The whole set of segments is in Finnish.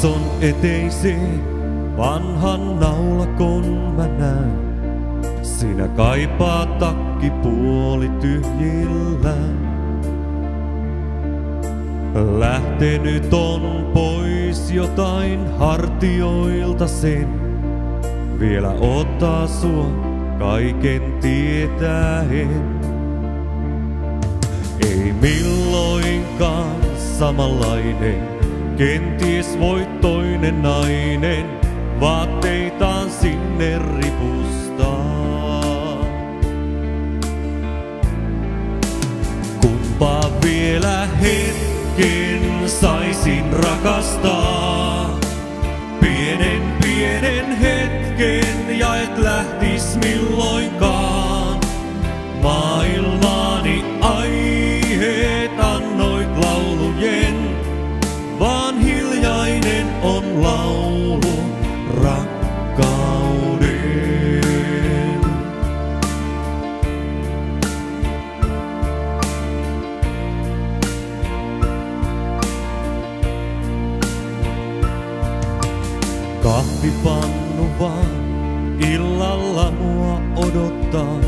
Laakson eteiseen vanhan naulakon mä näen. Sinä kaipaa takkipuoli tyhjillä. Lähtenyt on pois jotain hartioilta sen. Vielä ottaa sua kaiken tietäen. Ei milloinkaan samanlainen, kenties voit toinen nainen vaatteitaan sinne ripustaa. Kumpaa vielä hetken saisin rakastaa? Pienen hetken ja et lähtis milloinkaan. Maailmaani aiheet annoit laulujen, vaan hiljainen on laulu rakkauden. Kahvipannu vaan illalla mua odottaa.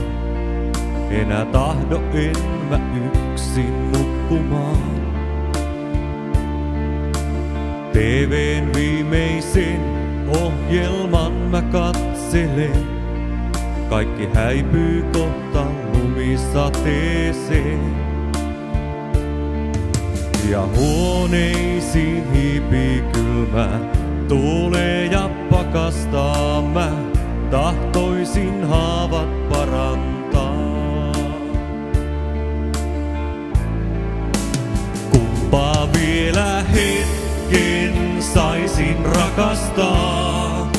Enää tahdo en mä yksin nukkumaan. TV:n viimeisen ohjelman mä katselen. Kaikki häipyy kohta lumisateeseen. Ja huoneisiin hiipii kylmä. Tuulee ja pakastaa mä tahtoisin haavat parantaa. Kumpaa vielä hetken saisin rakastaa?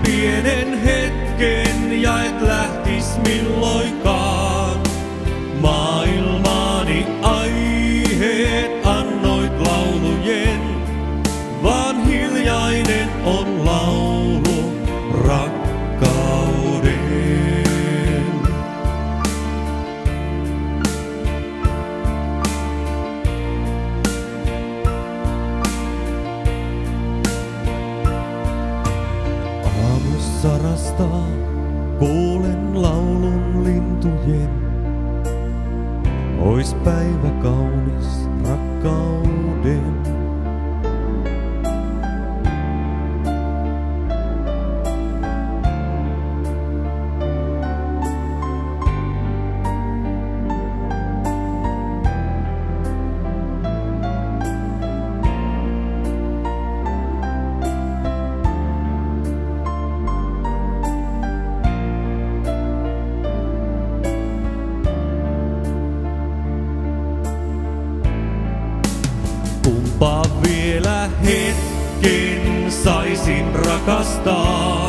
Pienen hetken ja et lähtis milloinkaan. Maailmaani aiheet annoit laulujen, vaan hiljainen on laulu rakkauden. Aamussa rastaa kuulen laulun lintujen. Ois päivä kaunis rakkauden. Kumpaa vielä hetken saisin rakastaa?